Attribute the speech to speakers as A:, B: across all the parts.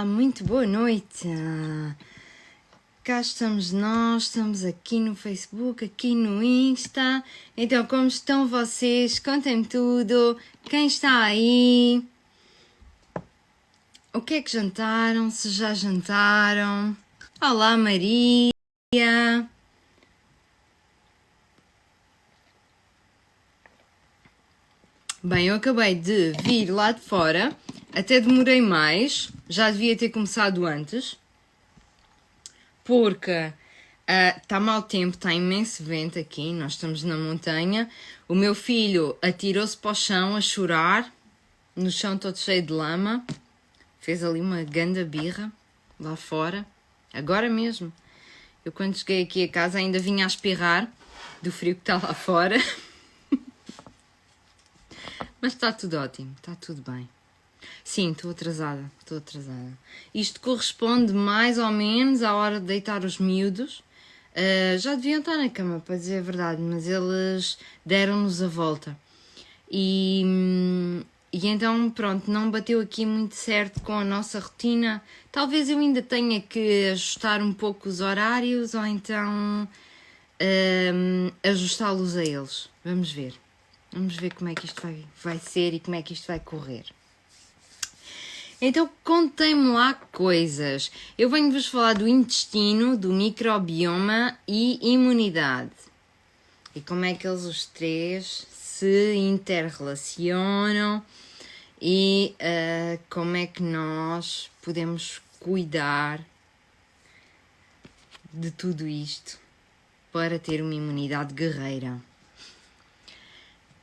A: Olá, muito boa noite. Cá estamos nós, estamos aqui no Facebook, aqui no Insta. Então, como estão vocês? Contem-me tudo. Quem está aí? O que é que jantaram? Se já jantaram? Olá, Maria. Bem, eu acabei de vir lá de fora, até demorei mais, já devia ter começado antes, porque está mau tempo, está imenso vento aqui, nós estamos na montanha. O meu filho atirou-se para o chão a chorar, no chão todo cheio de lama, fez ali uma ganda birra lá fora, agora mesmo. Eu quando cheguei aqui a casa ainda vinha a espirrar do frio que está lá fora. Mas está tudo ótimo, está tudo bem. Sim, estou atrasada. Isto corresponde mais ou menos à hora de deitar os miúdos. Já deviam estar na cama, para dizer a verdade, mas eles deram-nos a volta. E então, pronto, não bateu aqui muito certo com a nossa rotina. Talvez eu ainda tenha que ajustar um pouco os horários ou então ajustá-los a eles. Vamos ver. Vamos ver como é que isto vai ser e como é que isto vai correr. Então, contem-me lá coisas. Eu venho-vos falar do intestino, do microbioma e imunidade. E como é que eles os três se interrelacionam e como é que nós podemos cuidar de tudo isto para ter uma imunidade guerreira.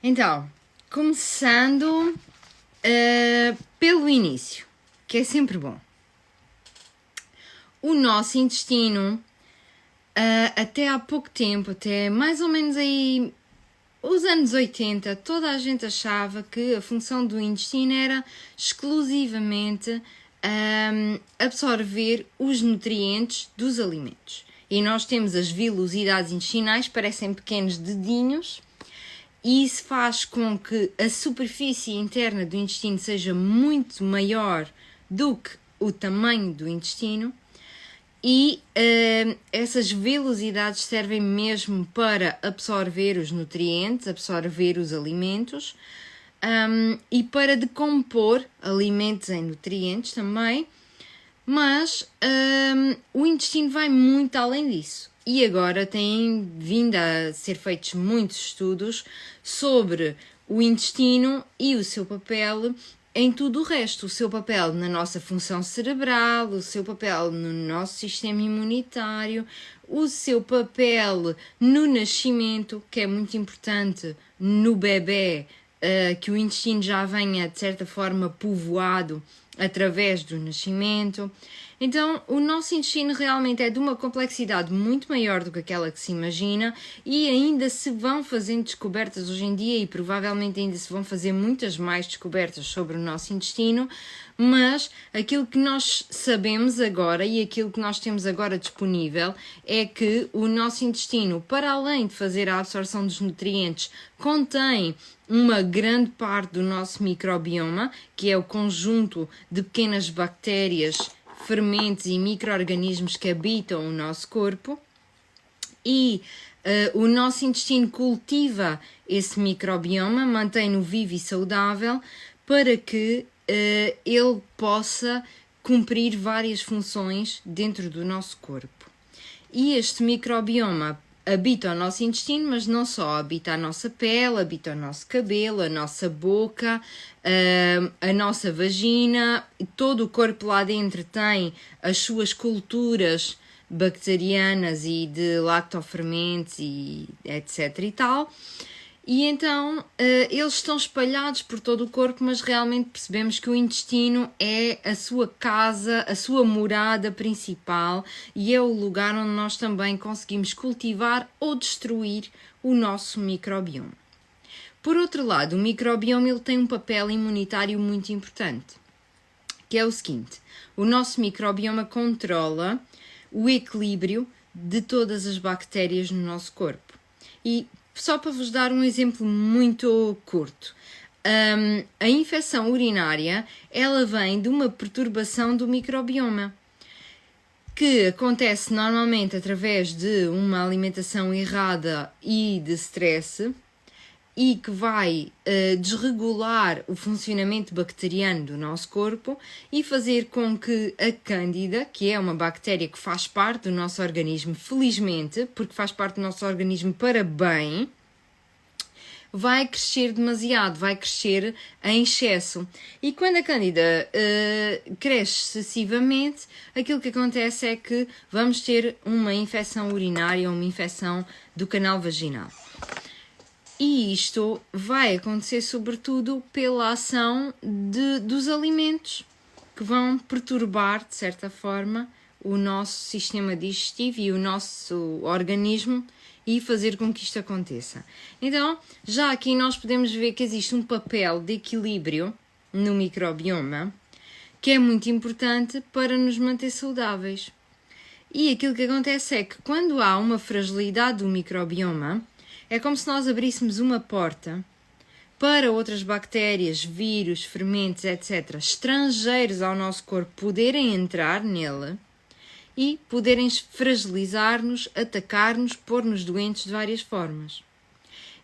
A: Então, começando pelo início, que é sempre bom. O nosso intestino, até há pouco tempo, até mais ou menos aí os anos 80, toda a gente achava que a função do intestino era exclusivamente absorver os nutrientes dos alimentos. E nós temos as vilosidades intestinais, parecem pequenos dedinhos, e isso faz com que a superfície interna do intestino seja muito maior do que o tamanho do intestino e essas velocidades servem mesmo para absorver os nutrientes, absorver os alimentos e para decompor alimentos em nutrientes também, mas o intestino vai muito além disso. E agora têm vindo a ser feitos muitos estudos sobre o intestino e o seu papel em tudo o resto. O seu papel na nossa função cerebral, o seu papel no nosso sistema imunitário, o seu papel no nascimento, que é muito importante no bebê, que o intestino já venha de certa forma povoado através do nascimento. Então, o nosso intestino realmente é de uma complexidade muito maior do que aquela que se imagina e ainda se vão fazendo descobertas hoje em dia e provavelmente ainda se vão fazer muitas mais descobertas sobre o nosso intestino, mas aquilo que nós sabemos agora e aquilo que nós temos agora disponível é que o nosso intestino, para além de fazer a absorção dos nutrientes, contém uma grande parte do nosso microbioma, que é o conjunto de pequenas bactérias, fermentos e micro-organismos que habitam o nosso corpo, e o nosso intestino cultiva esse microbioma, mantém-no vivo e saudável para que ele possa cumprir várias funções dentro do nosso corpo. E este microbioma habita o nosso intestino, mas não só, habita a nossa pele, habita o nosso cabelo, a nossa boca, a nossa vagina, todo o corpo lá dentro tem as suas culturas bacterianas e de lactofermentos e etc e tal. E então eles estão espalhados por todo o corpo, mas realmente percebemos que o intestino é a sua casa, a sua morada principal e é o lugar onde nós também conseguimos cultivar ou destruir o nosso microbioma. Por outro lado, o microbioma ele tem um papel imunitário muito importante, que é o seguinte: o nosso microbioma controla o equilíbrio de todas as bactérias no nosso corpo. E só para vos dar um exemplo muito curto, A infecção urinária, ela vem de uma perturbação do microbioma, que acontece normalmente através de uma alimentação errada e de stress, e que vai desregular o funcionamento bacteriano do nosso corpo e fazer com que a Cândida, que é uma bactéria que faz parte do nosso organismo, felizmente, porque faz parte do nosso organismo para bem, vai crescer demasiado, vai crescer em excesso. E quando a Cândida cresce excessivamente, aquilo que acontece é que vamos ter uma infecção urinária, uma infecção do canal vaginal. E isto vai acontecer sobretudo pela ação dos alimentos, que vão perturbar, de certa forma, o nosso sistema digestivo e o nosso organismo e fazer com que isto aconteça. Então, já aqui nós podemos ver que existe um papel de equilíbrio no microbioma que é muito importante para nos manter saudáveis. E aquilo que acontece é que quando há uma fragilidade do microbioma, é como se nós abríssemos uma porta para outras bactérias, vírus, fermentos, etc., estrangeiros ao nosso corpo poderem entrar nele e poderem fragilizar-nos, atacar-nos, pôr-nos doentes de várias formas.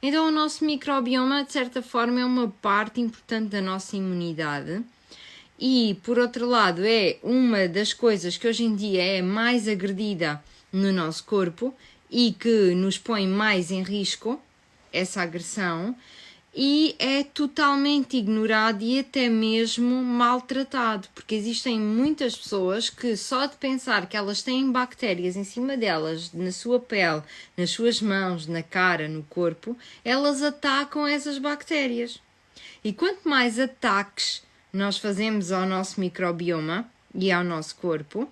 A: Então o nosso microbioma, de certa forma, é uma parte importante da nossa imunidade e, por outro lado, é uma das coisas que hoje em dia é mais agredida no nosso corpo e que nos põe mais em risco, essa agressão, e é totalmente ignorado e até mesmo maltratado, porque existem muitas pessoas que só de pensar que elas têm bactérias em cima delas, na sua pele, nas suas mãos, na cara, no corpo, elas atacam essas bactérias. E quanto mais ataques nós fazemos ao nosso microbioma e ao nosso corpo,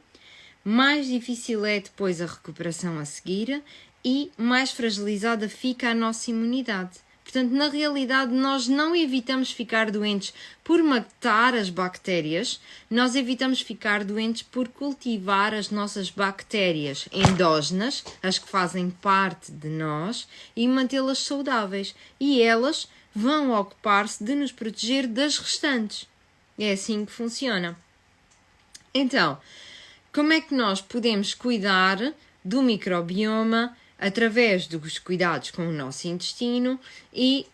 A: mais difícil é depois a recuperação a seguir e mais fragilizada fica a nossa imunidade. Portanto, na realidade, nós não evitamos ficar doentes por matar as bactérias, nós evitamos ficar doentes por cultivar as nossas bactérias endógenas, as que fazem parte de nós, e mantê-las saudáveis. E elas vão ocupar-se de nos proteger das restantes. É assim que funciona. Então, como é que nós podemos cuidar do microbioma através dos cuidados com o nosso intestino e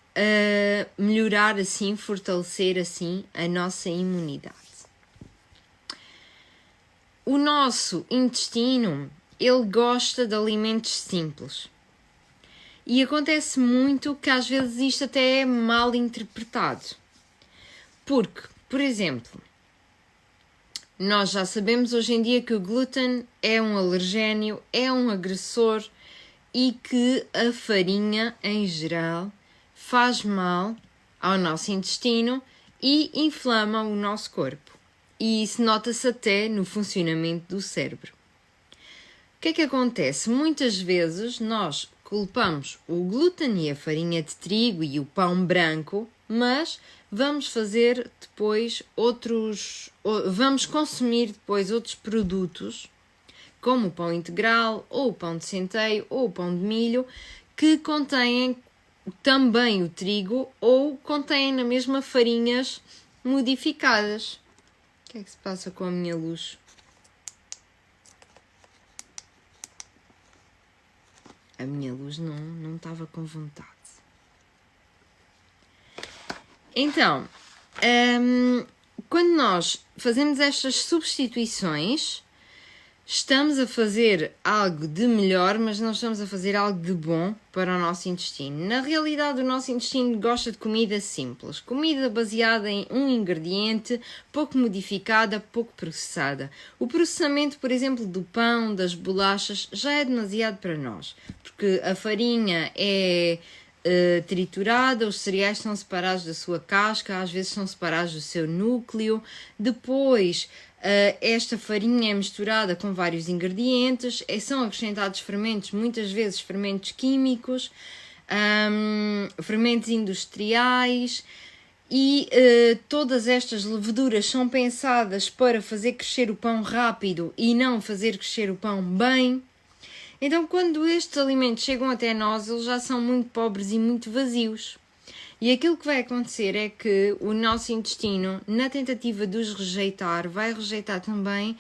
A: melhorar assim, fortalecer assim a nossa imunidade? O nosso intestino, ele gosta de alimentos simples. E acontece muito que às vezes isto até é mal interpretado. Porque, por exemplo, nós já sabemos hoje em dia que o glúten é um alergénio, é um agressor e que a farinha, em geral, faz mal ao nosso intestino e inflama o nosso corpo. E isso nota-se até no funcionamento do cérebro. O que é que acontece? Muitas vezes nós culpamos o glúten e a farinha de trigo e o pão branco, mas vamos fazer depois vamos consumir depois outros produtos, como o pão integral, ou o pão de centeio, ou o pão de milho, que contêm também o trigo ou contêm na mesma farinhas modificadas. O que é que se passa com a minha luz? A minha luz não estava com vontade. Então, quando nós fazemos estas substituições, estamos a fazer algo de melhor, mas não estamos a fazer algo de bom para o nosso intestino. Na realidade, o nosso intestino gosta de comida simples. Comida baseada em um ingrediente, pouco modificada, pouco processada. O processamento, por exemplo, do pão, das bolachas, já é demasiado para nós. Porque a farinha é triturada, os cereais são separados da sua casca, às vezes são separados do seu núcleo. Depois, esta farinha é misturada com vários ingredientes, são acrescentados fermentos, muitas vezes fermentos químicos, fermentos industriais, e todas estas leveduras são pensadas para fazer crescer o pão rápido e não fazer crescer o pão bem. Então, quando estes alimentos chegam até nós, eles já são muito pobres e muito vazios. E aquilo que vai acontecer é que o nosso intestino, na tentativa de os rejeitar, vai rejeitar também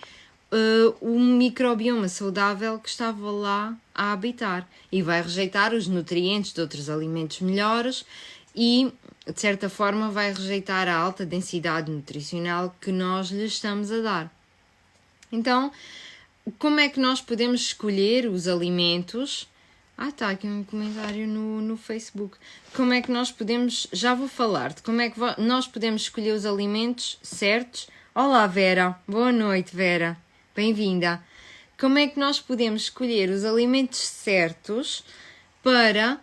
A: o microbioma saudável que estava lá a habitar e vai rejeitar os nutrientes de outros alimentos melhores e, de certa forma, vai rejeitar a alta densidade nutricional que nós lhe estamos a dar. Então, como é que nós podemos escolher os alimentos? Está aqui um comentário no Facebook. Como é que nós podemos... Já vou falar de como é que nós podemos escolher os alimentos certos. Olá, Vera. Boa noite, Vera. Bem-vinda. Como é que nós podemos escolher os alimentos certos para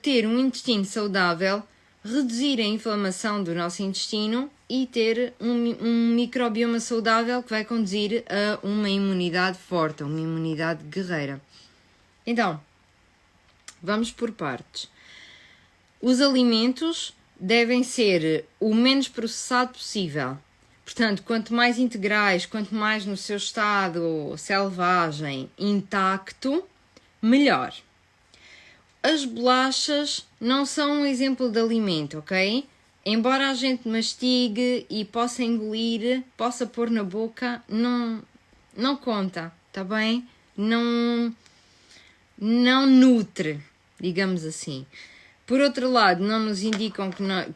A: ter um intestino saudável, reduzir a inflamação do nosso intestino e ter um microbioma saudável que vai conduzir a uma imunidade forte, uma imunidade guerreira. Então, vamos por partes. Os alimentos devem ser o menos processado possível. Portanto, quanto mais integrais, quanto mais no seu estado selvagem, intacto, melhor. As bolachas não são um exemplo de alimento, ok? Embora a gente mastigue e possa engolir, possa pôr na boca, não conta, tá bem? Não nutre, digamos assim. Por outro lado, não nos indicam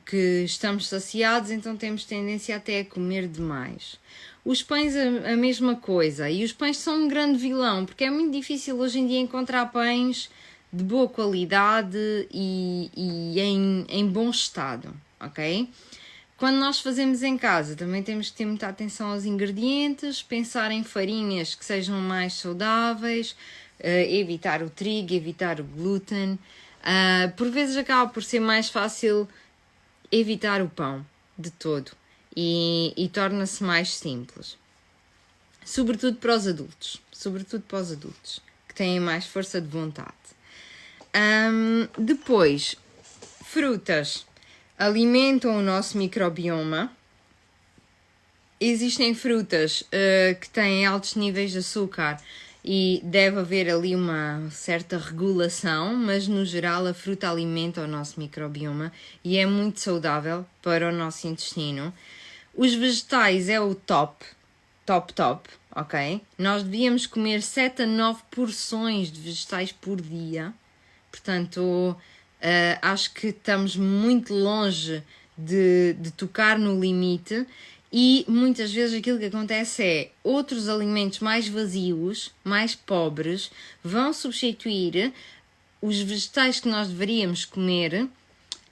A: que estamos saciados, então temos tendência até a comer demais. Os pães, a mesma coisa. E os pães são um grande vilão, porque é muito difícil hoje em dia encontrar pães de boa qualidade e em bom estado, ok? Quando nós fazemos em casa, também temos que ter muita atenção aos ingredientes, pensar em farinhas que sejam mais saudáveis, evitar o trigo, evitar o glúten. Por vezes acaba por ser mais fácil evitar o pão de todo e torna-se mais simples. Sobretudo para os adultos, que têm mais força de vontade. Depois, frutas alimentam o nosso microbioma. Existem frutas que têm altos níveis de açúcar e deve haver ali uma certa regulação, mas no geral a fruta alimenta o nosso microbioma e é muito saudável para o nosso intestino. Os vegetais é o top, ok? Nós devíamos comer 7 a 9 porções de vegetais por dia. Portanto, acho que estamos muito longe de tocar no limite e muitas vezes aquilo que acontece é outros alimentos mais vazios, mais pobres, vão substituir os vegetais que nós deveríamos comer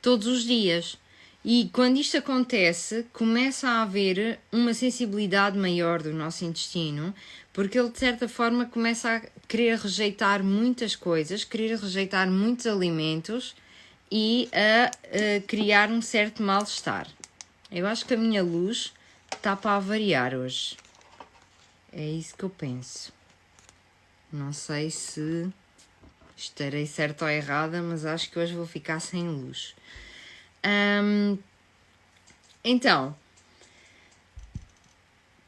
A: todos os dias. E quando isto acontece, começa a haver uma sensibilidade maior do nosso intestino, porque ele de certa forma começa a querer rejeitar muitas coisas, querer rejeitar muitos alimentos e a criar um certo mal-estar. Eu acho que a minha luz está para avariar hoje. É isso que eu penso. Não sei se estarei certa ou errada, mas acho que hoje vou ficar sem luz. Então,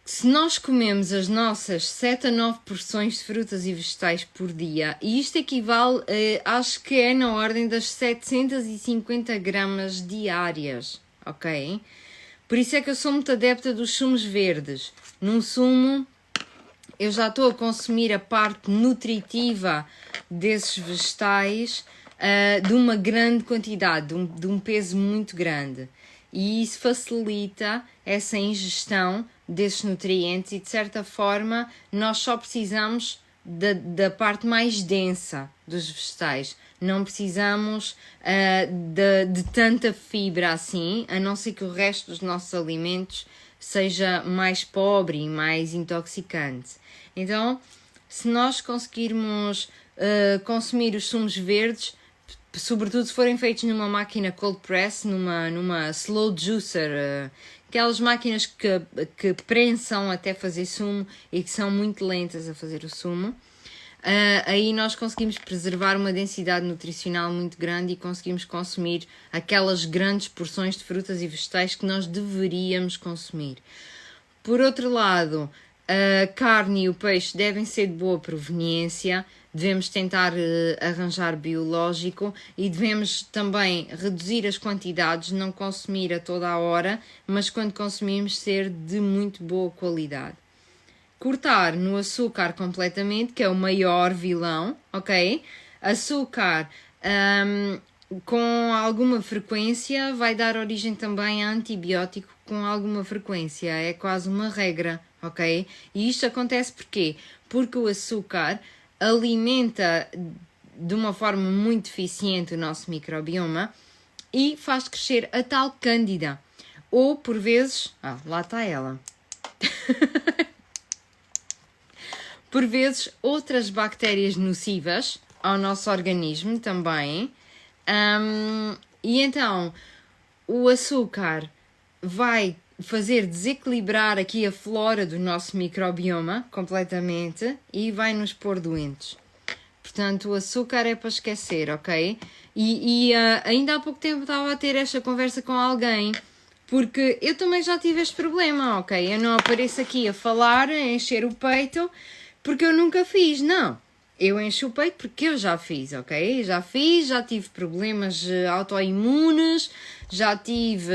A: se nós comemos as nossas 7 a 9 porções de frutas e vegetais por dia, e isto equivale, acho que é na ordem das 750 gramas diárias, ok? Por isso é que eu sou muito adepta dos sumos verdes. Num sumo, eu já estou a consumir a parte nutritiva desses vegetais de uma grande quantidade, de um peso muito grande. E isso facilita essa ingestão desses nutrientes e, de certa forma, nós só precisamos da parte mais densa dos vegetais. Não precisamos de tanta fibra assim, a não ser que o resto dos nossos alimentos seja mais pobre e mais intoxicante. Então, se nós conseguirmos consumir os sumos verdes, sobretudo se forem feitos numa máquina cold press, numa slow juicer, aquelas máquinas que prensam até fazer sumo e que são muito lentas a fazer o sumo, aí nós conseguimos preservar uma densidade nutricional muito grande e conseguimos consumir aquelas grandes porções de frutas e vegetais que nós deveríamos consumir. Por outro lado, a carne e o peixe devem ser de boa proveniência, devemos tentar arranjar biológico e devemos também reduzir as quantidades, não consumir a toda a hora, mas quando consumimos ser de muito boa qualidade. Cortar no açúcar completamente, que é o maior vilão, ok? Açúcar com alguma frequência vai dar origem também a antibiótico com alguma frequência, é quase uma regra, ok? E isto acontece porquê? Porque o açúcar alimenta de uma forma muito eficiente o nosso microbioma e faz crescer a tal cândida. Ou, por vezes... lá está ela. Por vezes, outras bactérias nocivas ao nosso organismo também. E então, o açúcar vai fazer desequilibrar aqui a flora do nosso microbioma completamente e vai nos pôr doentes. Portanto, o açúcar é para esquecer, ok? Ainda há pouco tempo estava a ter esta conversa com alguém, porque eu também já tive este problema, ok? Eu não apareço aqui a falar, a encher o peito, porque eu nunca fiz, não. Eu encho o peito porque eu já fiz, ok? Já tive problemas autoimunes, já tive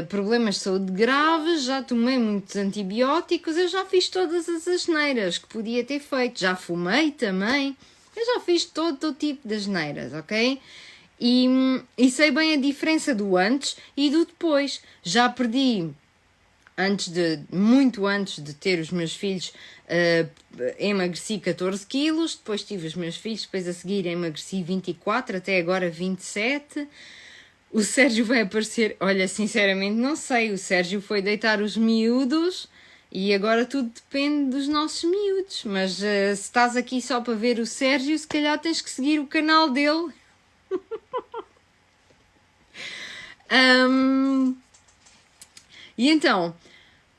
A: problemas de saúde graves, já tomei muitos antibióticos, eu já fiz todas as asneiras que podia ter feito, já fumei também, eu já fiz todo o tipo de asneiras, ok? E sei bem a diferença do antes e do depois. Já perdi, muito antes de ter os meus filhos, emagreci 14 quilos, depois tive os meus filhos, depois a seguir emagreci 24, até agora 27. O Sérgio vai aparecer, olha, sinceramente não sei, o Sérgio foi deitar os miúdos e agora tudo depende dos nossos miúdos, mas se estás aqui só para ver o Sérgio, se calhar tens que seguir o canal dele. E então,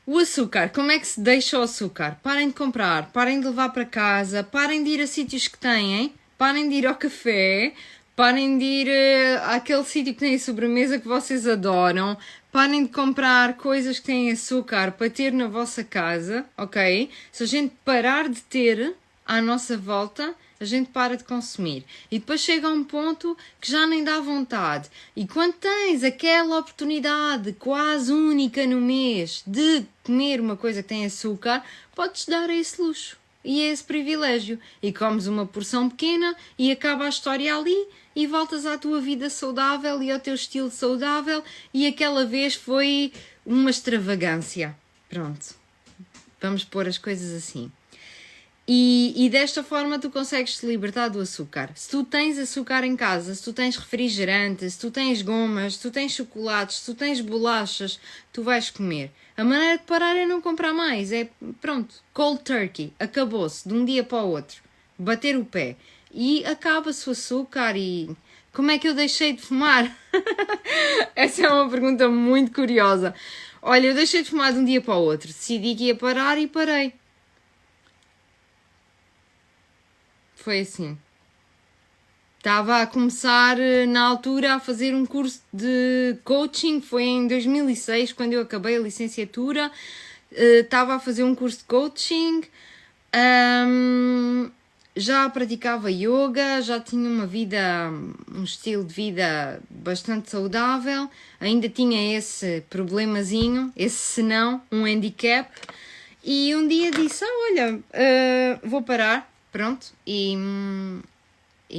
A: o açúcar, como é que se deixa o açúcar? Parem de comprar, parem de levar para casa, parem de ir a sítios que têm, parem de ir ao café, parem de ir àquele sítio que tem a sobremesa que vocês adoram, parem de comprar coisas que têm açúcar para ter na vossa casa, ok? Se a gente parar de ter à nossa volta, a gente para de consumir. E depois chega a um ponto que já nem dá vontade. E quando tens aquela oportunidade quase única no mês de comer uma coisa que tem açúcar, podes dar a esse luxo e a esse privilégio. E comes uma porção pequena e acaba a história ali e voltas à tua vida saudável e ao teu estilo saudável e aquela vez foi uma extravagância. Pronto. Vamos pôr as coisas assim. E desta forma tu consegues te libertar do açúcar. Se tu tens açúcar em casa, se tu tens refrigerante, se tu tens gomas, se tu tens chocolates, se tu tens bolachas, tu vais comer. A maneira de parar é não comprar mais. É pronto, cold turkey, acabou-se de um dia para o outro. Bater o pé. E acaba-se o açúcar e... Como é que eu deixei de fumar? Essa é uma pergunta muito curiosa. Olha, eu deixei de fumar de um dia para o outro. Decidi que ia parar e parei. Foi assim. Estava a começar na altura a fazer um curso de coaching, foi em 2006 quando eu acabei a licenciatura. Estava a fazer um curso de coaching, já praticava yoga, já tinha um estilo de vida bastante saudável, ainda tinha esse problemazinho, esse senão, um handicap, e um dia disse, olha, vou parar. Pronto, e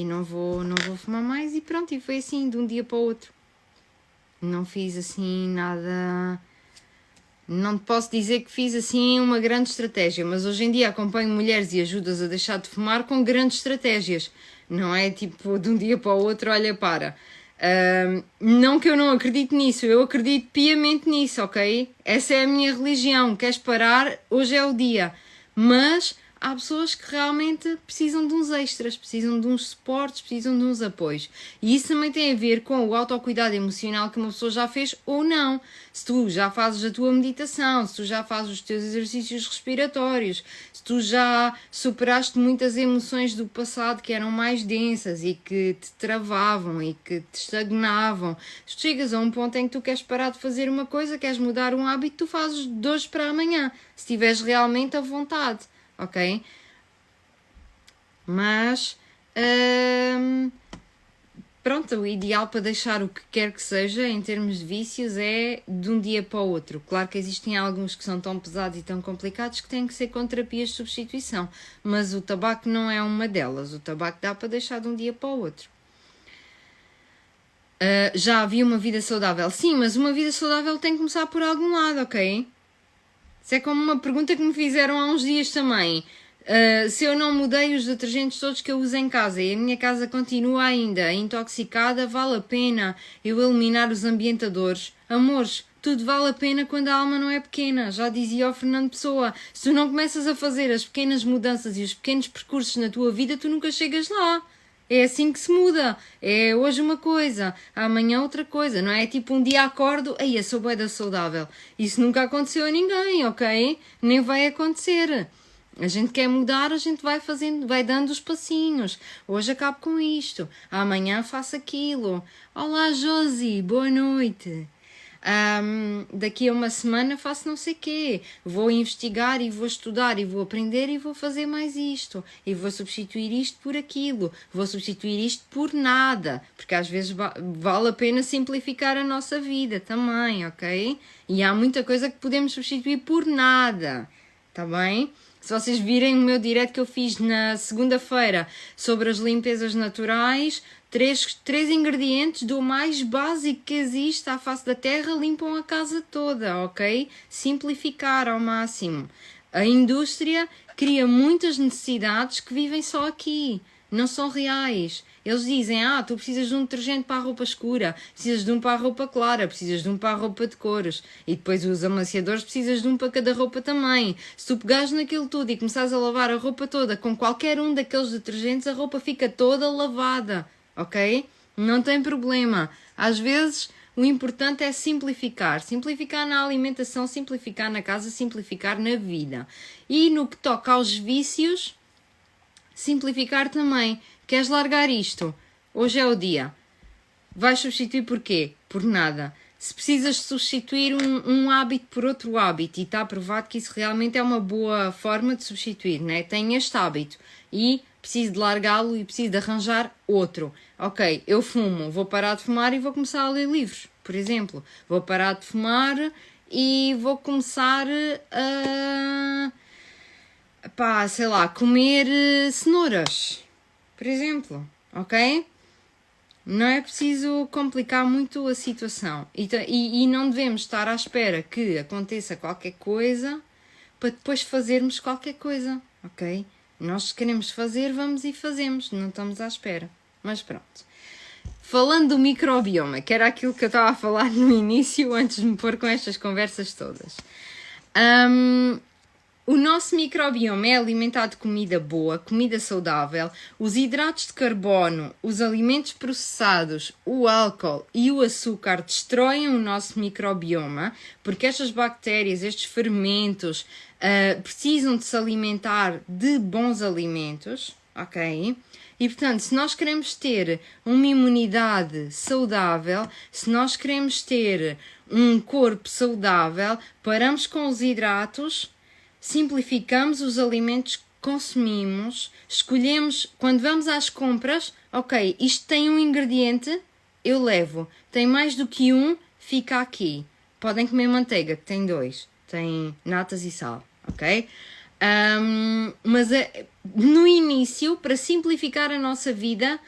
A: não vou fumar mais e pronto, e foi assim de um dia para o outro. Não fiz assim nada, não te posso dizer que fiz assim uma grande estratégia, mas hoje em dia acompanho mulheres e ajudas a deixar de fumar com grandes estratégias. Não é tipo de um dia para o outro, olha, para. Não que eu não acredite nisso, eu acredito piamente nisso, ok? Essa é a minha religião, queres parar? Hoje é o dia. Mas... há pessoas que realmente precisam de uns extras, precisam de uns suportes, precisam de uns apoios. E isso também tem a ver com o autocuidado emocional que uma pessoa já fez ou não. Se tu já fazes a tua meditação, se tu já fazes os teus exercícios respiratórios, se tu já superaste muitas emoções do passado que eram mais densas e que te travavam e que te estagnavam, se tu chegas a um ponto em que tu queres parar de fazer uma coisa, queres mudar um hábito, tu fazes de hoje para amanhã, se tiveres realmente a vontade. Ok? Mas pronto, o ideal para deixar o que quer que seja em termos de vícios é de um dia para o outro. Claro que existem alguns que são tão pesados e tão complicados que têm que ser com terapias de substituição, mas o tabaco não é uma delas. O tabaco dá para deixar de um dia para o outro. Já havia uma vida saudável? Sim, mas uma vida saudável tem que começar por algum lado, ok? Isso é como uma pergunta que me fizeram há uns dias também. Se eu não mudei os detergentes todos que eu uso em casa e a minha casa continua ainda intoxicada, vale a pena eu eliminar os ambientadores? Amores, tudo vale a pena quando a alma não é pequena. Já dizia o Fernando Pessoa, se tu não começas a fazer as pequenas mudanças e os pequenos percursos na tua vida, tu nunca chegas lá. É assim que se muda. É hoje uma coisa, amanhã outra coisa. Não é tipo um dia acordo, aí eu sou bué da saudável. Isso nunca aconteceu a ninguém, ok? Nem vai acontecer. A gente quer mudar, a gente vai fazendo, vai dando os passinhos. Hoje acabo com isto, amanhã faço aquilo. Olá Josi, boa noite. Daqui a uma semana faço não sei o quê. Vou investigar e vou estudar e vou aprender e vou fazer mais isto. E vou substituir isto por aquilo. Vou substituir isto por nada. Porque às vezes vale a pena simplificar a nossa vida também, ok? E há muita coisa que podemos substituir por nada, tá bem? Se vocês virem o meu direto que eu fiz na segunda-feira sobre as limpezas naturais, três ingredientes do mais básico que existe à face da Terra limpam a casa toda, ok? Simplificar ao máximo. A indústria cria muitas necessidades que vivem só aqui, não são reais. Eles dizem, tu precisas de um detergente para a roupa escura, precisas de um para a roupa clara, precisas de um para a roupa de cores. E depois os amaciadores precisas de um para cada roupa também. Se tu pegares naquilo tudo e começares a lavar a roupa toda com qualquer um daqueles detergentes, a roupa fica toda lavada, ok? Não tem problema. Às vezes o importante é simplificar. Simplificar na alimentação, simplificar na casa, simplificar na vida. E no que toca aos vícios, simplificar também. Queres largar isto? Hoje é o dia. Vais substituir por quê? Por nada. Se precisas substituir um hábito por outro hábito, e está provado que isso realmente é uma boa forma de substituir, né? Tenho este hábito e preciso de largá-lo e preciso de arranjar outro. Ok, eu fumo, vou parar de fumar e vou começar a ler livros, por exemplo. Vou parar de fumar e vou começar a comer cenouras, por exemplo, ok? Não é preciso complicar muito a situação e não devemos estar à espera que aconteça qualquer coisa para depois fazermos qualquer coisa, ok? Nós queremos fazer, vamos e fazemos, não estamos à espera. Mas pronto. Falando do microbioma, que era aquilo que eu estava a falar no início, antes de me pôr com estas conversas todas. O nosso microbioma é alimentado de comida boa, comida saudável. Os hidratos de carbono, os alimentos processados, o álcool e o açúcar destroem o nosso microbioma, porque estas bactérias, estes fermentos, precisam de se alimentar de bons alimentos, ok? E, portanto, se nós queremos ter uma imunidade saudável, se nós queremos ter um corpo saudável, paramos com os hidratos, simplificamos os alimentos que consumimos, escolhemos, quando vamos às compras, ok, isto tem um ingrediente, eu levo. Tem mais do que um, fica aqui. Podem comer manteiga, que tem 2. Tem natas e sal, ok? Mas no início, para simplificar a nossa vida,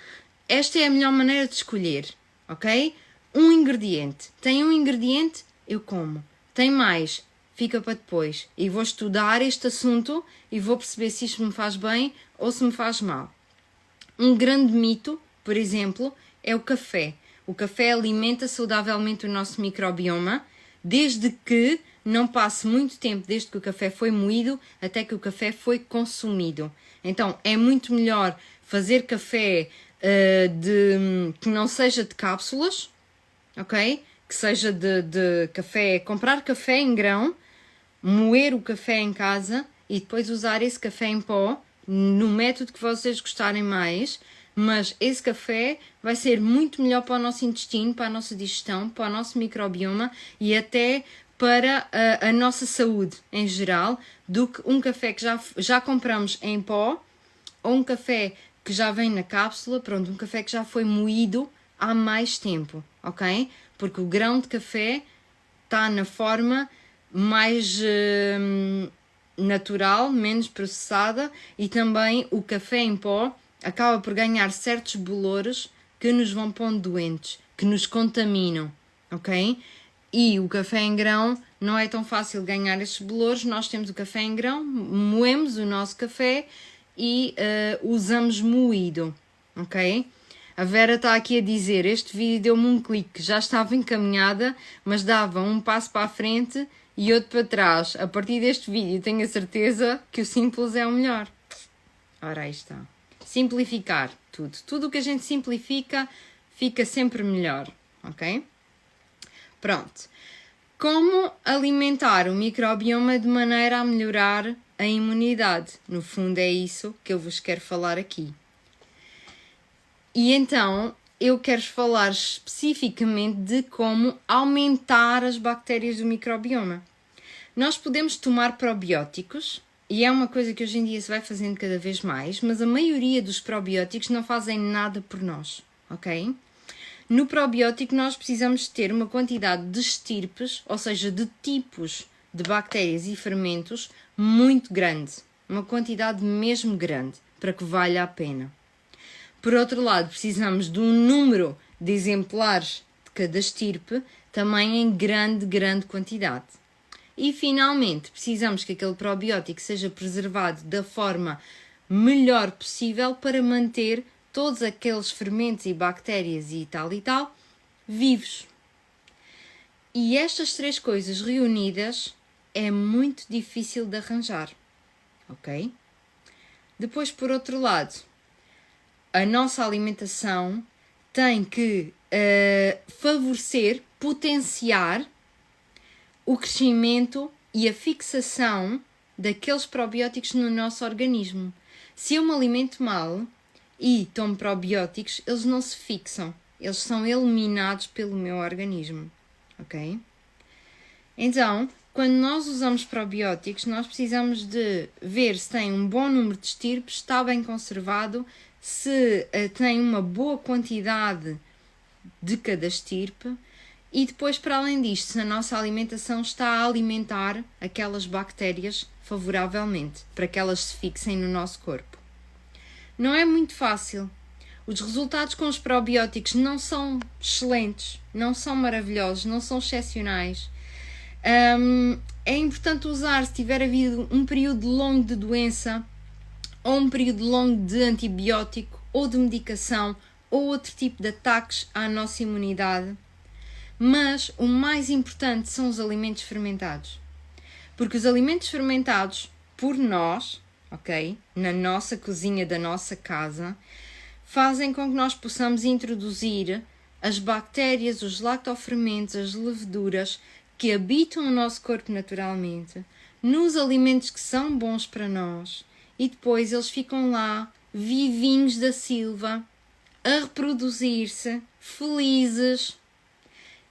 A: esta é a melhor maneira de escolher, ok? Um ingrediente. Tem um ingrediente, eu como. Tem mais, fica para depois. E vou estudar este assunto e vou perceber se isto me faz bem ou se me faz mal. Um grande mito, por exemplo, é o café. O café alimenta saudavelmente o nosso microbioma, desde que não passe muito tempo desde que o café foi moído até que o café foi consumido. Então, é muito melhor fazer café que não seja de cápsulas, ok? Que seja de café, comprar café em grão, moer o café em casa e depois usar esse café em pó no método que vocês gostarem mais, mas esse café vai ser muito melhor para o nosso intestino, para a nossa digestão, para o nosso microbioma e até para a nossa saúde em geral, do que um café que já compramos em pó ou um café que já vem na cápsula, pronto, um café que já foi moído há mais tempo, ok? Porque o grão de café está na forma mais natural, menos processada, e também o café em pó acaba por ganhar certos bolores que nos vão pondo doentes, que nos contaminam, ok? E o café em grão não é tão fácil ganhar estes bolores. Nós temos o café em grão, moemos o nosso café e usamos moído, ok? A Vera está aqui a dizer, este vídeo deu-me um clique, já estava encaminhada, mas dava um passo para a frente e outro para trás. A partir deste vídeo tenho a certeza que o simples é o melhor. Ora, aí está. Simplificar tudo. Tudo o que a gente simplifica fica sempre melhor, ok? Pronto. Como alimentar o microbioma de maneira a melhorar a imunidade? No fundo é isso que eu vos quero falar aqui. E então eu quero falar especificamente de como aumentar as bactérias do microbioma. Nós podemos tomar probióticos, e é uma coisa que hoje em dia se vai fazendo cada vez mais, mas a maioria dos probióticos não fazem nada por nós, ok? No probiótico nós precisamos ter uma quantidade de estirpes, ou seja, de tipos de bactérias e fermentos muito grande. Uma quantidade mesmo grande, para que valha a pena. Por outro lado, precisamos de um número de exemplares de cada estirpe, também em grande quantidade. E finalmente, precisamos que aquele probiótico seja preservado da forma melhor possível para manter todos aqueles fermentos e bactérias e tal vivos. E estas três coisas reunidas é muito difícil de arranjar, ok? Depois, por outro lado, a nossa alimentação tem que favorecer, potenciar o crescimento e a fixação daqueles probióticos no nosso organismo. Se eu me alimento mal e tomo probióticos, eles não se fixam, eles são eliminados pelo meu organismo, ok? Então, quando nós usamos probióticos, nós precisamos de ver se tem um bom número de estirpes, está bem conservado, se tem uma boa quantidade de cada estirpe e depois, para além disto, se a nossa alimentação está a alimentar aquelas bactérias favoravelmente, para que elas se fixem no nosso corpo. Não é muito fácil. Os resultados com os probióticos não são excelentes, não são maravilhosos, não são excepcionais. É importante usar se tiver havido um período longo de doença ou um período longo de antibiótico ou de medicação ou outro tipo de ataques à nossa imunidade. Mas o mais importante são os alimentos fermentados. Porque os alimentos fermentados por nós, ok, na nossa cozinha da nossa casa, fazem com que nós possamos introduzir as bactérias, os lactofermentos, as leveduras que habitam o nosso corpo naturalmente, nos alimentos que são bons para nós, e depois eles ficam lá, vivinhos da silva, a reproduzir-se, felizes,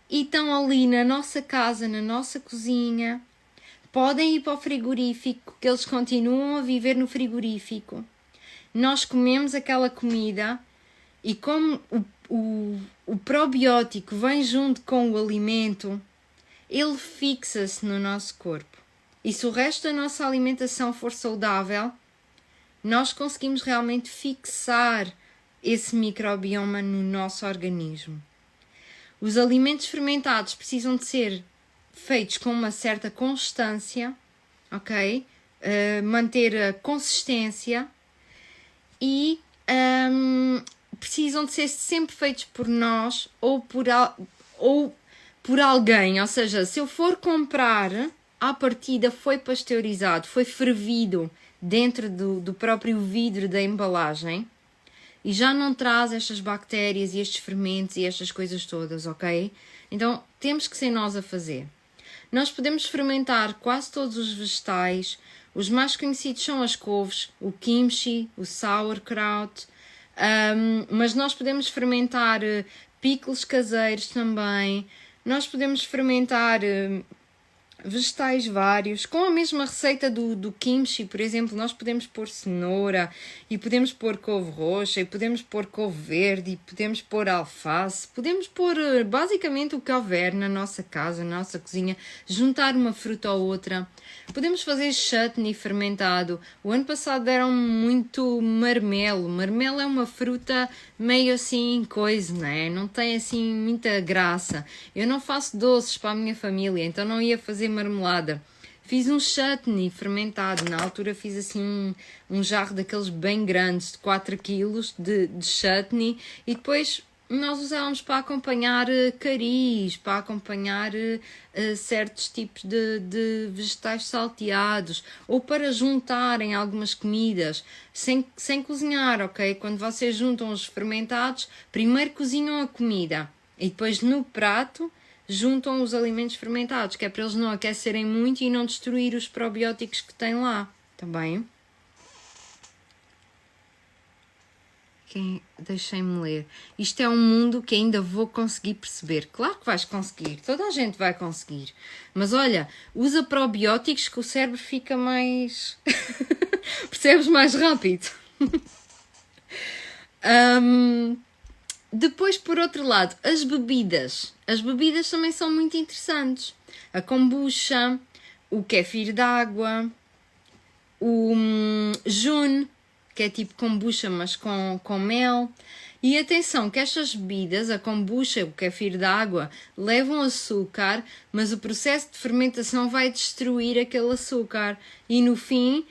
A: e estão ali na nossa casa, na nossa cozinha. Podem ir para o frigorífico, que eles continuam a viver no frigorífico. Nós comemos aquela comida e como o probiótico vem junto com o alimento, ele fixa-se no nosso corpo. E se o resto da nossa alimentação for saudável, nós conseguimos realmente fixar esse microbioma no nosso organismo. Os alimentos fermentados precisam de ser feitos com uma certa constância, ok? Manter a consistência e precisam de ser sempre feitos por nós ou por alguém. Ou seja, se eu for comprar, à partida foi pasteurizado, foi fervido dentro do próprio vidro da embalagem e já não traz estas bactérias e estes fermentos e estas coisas todas, ok? Então, temos que ser nós a fazer. Nós podemos fermentar quase todos os vegetais. Os mais conhecidos são as couves, o kimchi, o sauerkraut, mas nós podemos fermentar picles caseiros também. Nós podemos fermentar vegetais vários, com a mesma receita do kimchi, por exemplo, nós podemos pôr cenoura, e podemos pôr couve roxa, e podemos pôr couve verde, e podemos pôr alface, podemos pôr basicamente o que houver na nossa casa, na nossa cozinha, juntar uma fruta ou outra. Podemos fazer chutney fermentado. O ano passado deram muito marmelo. Marmelo é uma fruta meio assim coisa, não é? Não tem assim muita graça. Eu não faço doces para a minha família, então não ia fazer marmelada. Fiz um chutney fermentado. Na altura fiz assim um jarro daqueles bem grandes, de 4 kg de chutney, e depois nós usávamos para acompanhar caris, para acompanhar certos tipos de vegetais salteados, ou para juntarem algumas comidas, sem cozinhar, ok? Quando vocês juntam os fermentados, primeiro cozinham a comida e depois no prato juntam os alimentos fermentados, que é para eles não aquecerem muito e não destruir os probióticos que têm lá, tá bem? Deixem-me ler. Isto é um mundo que ainda vou conseguir perceber. Claro que vais conseguir, toda a gente vai conseguir. Mas olha, usa probióticos que o cérebro fica mais... percebes mais rápido. Depois, por outro lado, as bebidas. As bebidas também são muito interessantes. A kombucha, o kéfir d'água, o jun, que é tipo kombucha, mas com mel. E atenção, que estas bebidas, a kombucha, o kéfir d'água, levam açúcar, mas o processo de fermentação vai destruir aquele açúcar. E no fim,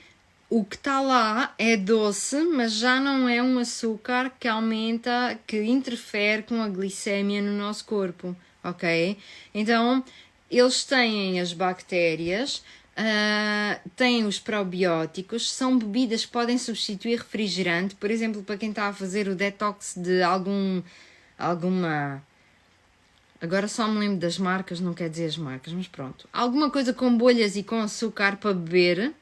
A: o que está lá é doce, mas já não é um açúcar que aumenta, que interfere com a glicémia no nosso corpo, ok? Então, eles têm as bactérias, têm os probióticos, são bebidas que podem substituir refrigerante, por exemplo, para quem está a fazer o detox de alguma... Agora só me lembro das marcas, não quer dizer as marcas, mas pronto. Alguma coisa com bolhas e com açúcar para beber,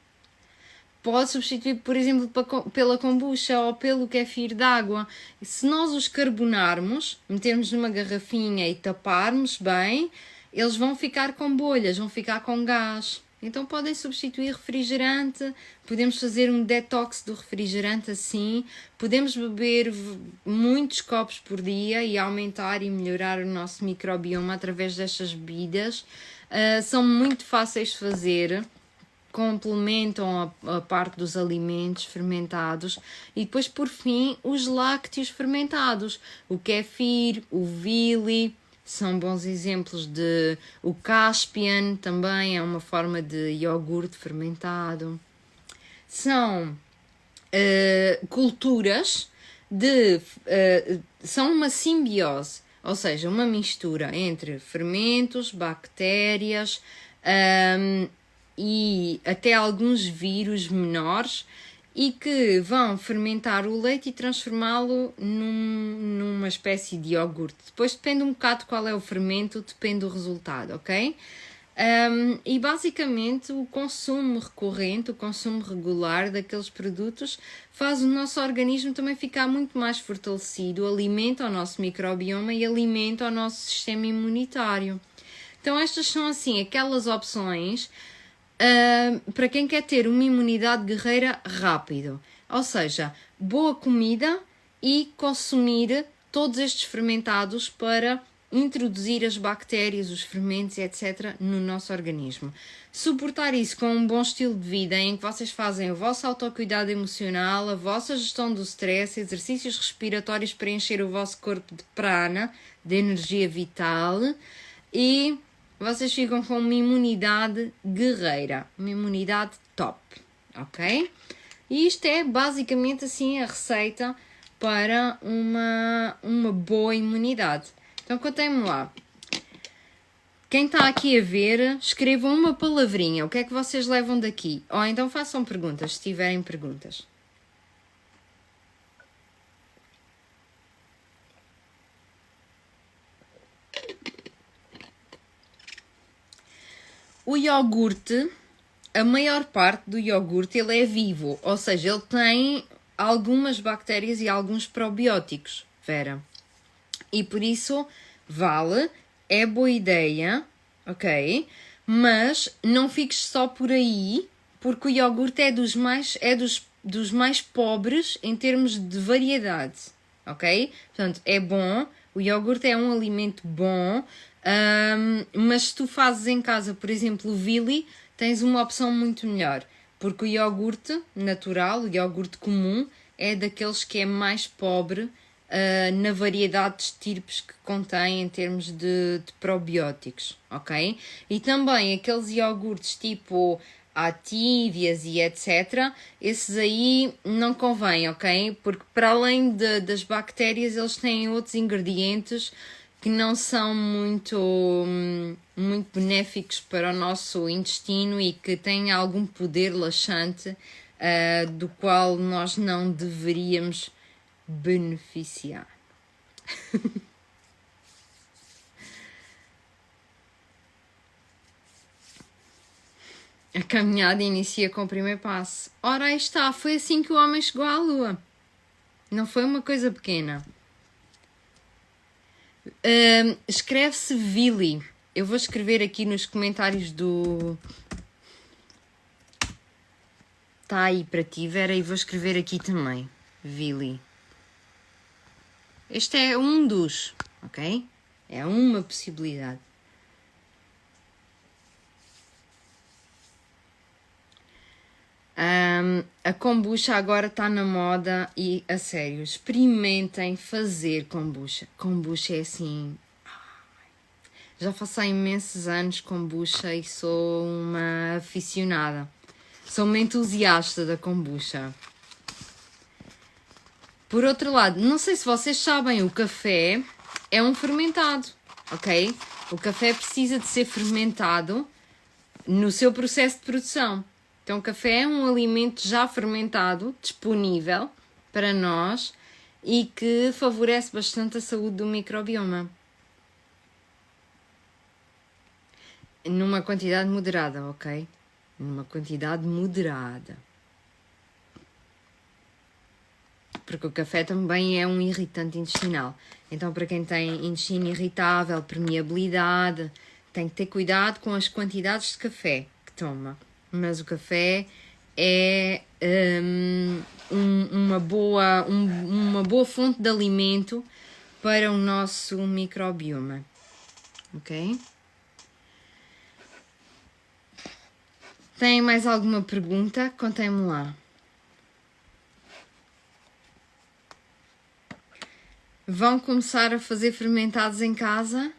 A: pode substituir, por exemplo, pela kombucha ou pelo kéfir d'água. Se nós os carbonarmos, metermos numa garrafinha e taparmos bem, eles vão ficar com bolhas, vão ficar com gás. Então podem substituir refrigerante, podemos fazer um detox do refrigerante assim, podemos beber muitos copos por dia e aumentar e melhorar o nosso microbioma através destas bebidas. São muito fáceis de fazer, complementam a parte dos alimentos fermentados. E depois, por fim, os lácteos fermentados, o kéfir, o vili, são bons exemplos de... O Caspian também é uma forma de iogurte fermentado. São culturas são uma simbiose, ou seja, uma mistura entre fermentos, bactérias e até alguns vírus menores, e que vão fermentar o leite e transformá-lo numa espécie de iogurte. Depois depende um bocado qual é o fermento, depende do resultado, ok? E basicamente o consumo recorrente, o consumo regular daqueles produtos faz o nosso organismo também ficar muito mais fortalecido, alimenta o nosso microbioma e alimenta o nosso sistema imunitário. Então estas são assim aquelas opções para quem quer ter uma imunidade guerreira rápido, ou seja, boa comida e consumir todos estes fermentados para introduzir as bactérias, os fermentos, etc. no nosso organismo. Suportar isso com um bom estilo de vida em que vocês fazem o vosso autocuidado emocional, a vossa gestão do stress, exercícios respiratórios para encher o vosso corpo de prana, de energia vital, e vocês ficam com uma imunidade guerreira, uma imunidade top, ok? E isto é basicamente assim a receita para uma boa imunidade. Então contem-me lá. Quem está aqui a ver, escrevam uma palavrinha. O que é que vocês levam daqui? Ou então façam perguntas, se tiverem perguntas. O iogurte, a maior parte do iogurte, ele é vivo. Ou seja, ele tem algumas bactérias e alguns probióticos, Vera. E por isso, vale, é boa ideia, ok? Mas não fiques só por aí, porque o iogurte é dos mais pobres em termos de variedade, ok? Portanto, é bom, o iogurte é um alimento bom, mas se tu fazes em casa, por exemplo, o Vili, tens uma opção muito melhor, porque o iogurte natural, o iogurte comum, é daqueles que é mais pobre na variedade de estirpes que contém em termos de probióticos, ok? E também aqueles iogurtes tipo Activias e etc., esses aí não convém, ok? Porque para além das bactérias, eles têm outros ingredientes que não são muito benéficos para o nosso intestino e que têm algum poder laxante do qual nós não deveríamos beneficiar. A caminhada inicia com o primeiro passo. Ora, aí está, foi assim que o homem chegou à Lua. Não foi uma coisa pequena. Escreve-se Vili. Eu vou escrever aqui nos comentários do... Está aí para ti, Vera, e vou escrever aqui também. Vili. Este é um dos, ok? É uma possibilidade. A kombucha agora está na moda e, a sério, experimentem fazer kombucha. Kombucha é assim... Já faço há imensos anos kombucha e sou uma aficionada. Sou uma entusiasta da kombucha. Por outro lado, não sei se vocês sabem, o café é um fermentado, ok? O café precisa de ser fermentado no seu processo de produção. Então, o café é um alimento já fermentado, disponível para nós e que favorece bastante a saúde do microbioma. Numa quantidade moderada, ok? Numa quantidade moderada. Porque o café também é um irritante intestinal. Então, para quem tem intestino irritável, permeabilidade, tem que ter cuidado com as quantidades de café que toma. Mas o café é uma boa fonte de alimento para o nosso microbioma. Ok? Tem mais alguma pergunta? Contem-me lá. Vão começar a fazer fermentados em casa?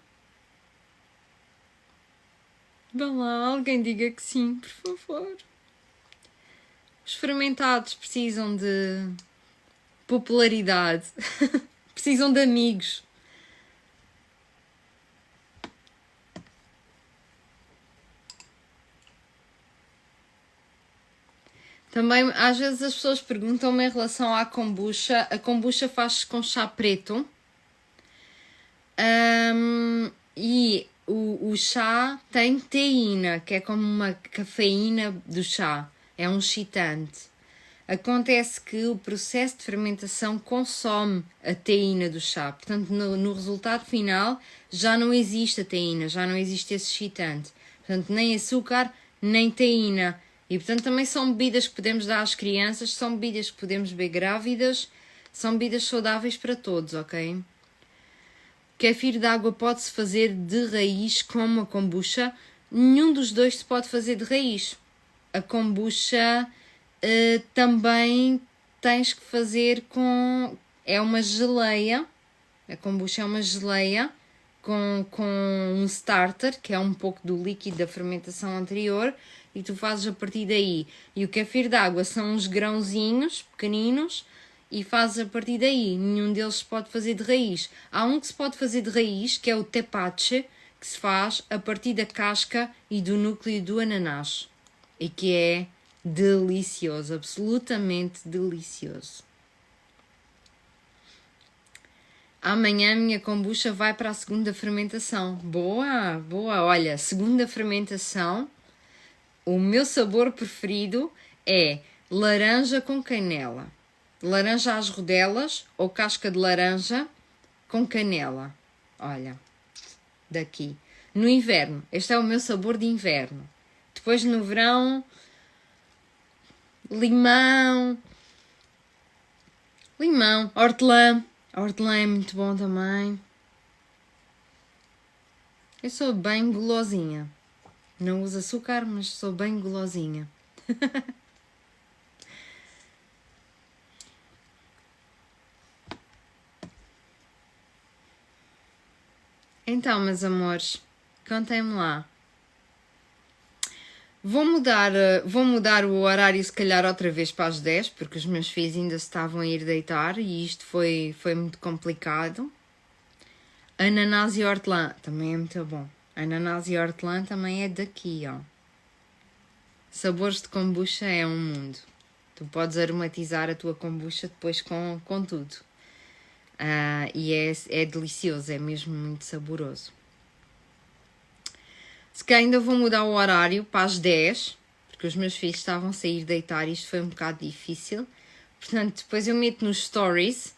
A: Vá lá, alguém diga que sim, por favor. Os fermentados precisam de popularidade. Precisam de amigos. Também, às vezes, as pessoas perguntam-me em relação à kombucha. A kombucha faz-se com chá preto. E o chá tem teína, que é como uma cafeína do chá. É um excitante. Acontece que o processo de fermentação consome a teína do chá. Portanto, no resultado final, já não existe a teína, já não existe esse excitante. Portanto, nem açúcar, nem teína. E, portanto, também são bebidas que podemos dar às crianças, são bebidas que podemos beber grávidas, são bebidas saudáveis para todos, ok? Kefir de água pode-se fazer de raiz como a kombucha. Nenhum dos dois se pode fazer de raiz. A kombucha também tens que fazer com... É uma geleia. A kombucha é uma geleia com um starter, que é um pouco do líquido da fermentação anterior, e tu fazes a partir daí. E o kefir de água são uns grãozinhos pequeninos e fazes a partir daí. Nenhum deles se pode fazer de raiz. Há um que se pode fazer de raiz, que é o tepache, que se faz a partir da casca e do núcleo do ananás. E que é delicioso, absolutamente delicioso. Amanhã a minha kombucha vai para a segunda fermentação. Boa, boa. Olha, segunda fermentação. O meu sabor preferido é laranja com canela. Laranja às rodelas ou casca de laranja com canela. Olha, daqui. no inverno. Este é o meu sabor de inverno. Depois no verão, limão, hortelã. A hortelã é muito bom também. Eu sou bem gulosinha. Não uso açúcar, mas sou bem gulosinha. Então, meus amores, contem-me lá. Vou mudar o horário se calhar outra vez para as 10, porque os meus filhos ainda se estavam a ir deitar e isto foi muito complicado. Ananás e hortelã também é muito bom. Ananás e hortelã também é daqui, ó. Sabores de kombucha é um mundo. Tu podes aromatizar a tua kombucha depois com tudo. E é delicioso, é mesmo muito saboroso. Se calhar ainda vou mudar o horário para as 10, porque os meus filhos estavam a sair deitar e isto foi um bocado difícil. Portanto, depois eu meto nos stories.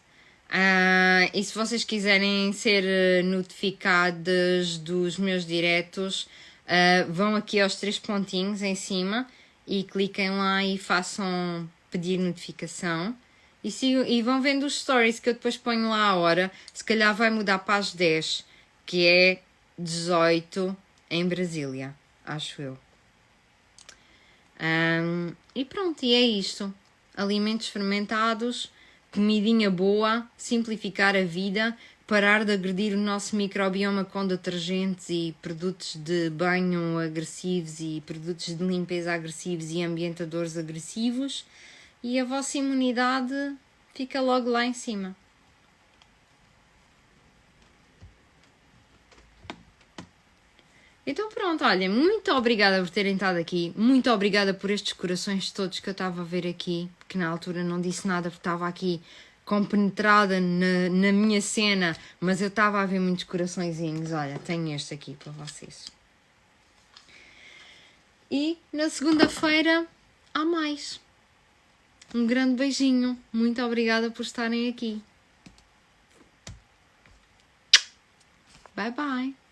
A: E se vocês quiserem ser notificadas dos meus diretos, vão aqui aos 3 pontinhos em cima e cliquem lá e façam pedir notificação. E vão vendo os stories que eu depois ponho lá a hora. Se calhar vai mudar para as 10, que é 18 em Brasília, acho eu. E pronto, e é isto. Alimentos fermentados, comidinha boa, simplificar a vida, parar de agredir o nosso microbioma com detergentes e produtos de banho agressivos e produtos de limpeza agressivos e ambientadores agressivos, e a vossa imunidade fica logo lá em cima. Então pronto, olha, muito obrigada por terem estado aqui, muito obrigada por estes corações todos que eu estava a ver aqui, que na altura não disse nada porque estava aqui compenetrada na minha cena, mas eu estava a ver muitos coraçõezinhos. Olha, tenho este aqui para vocês. E na segunda-feira há mais. Um grande beijinho, muito obrigada por estarem aqui. Bye bye.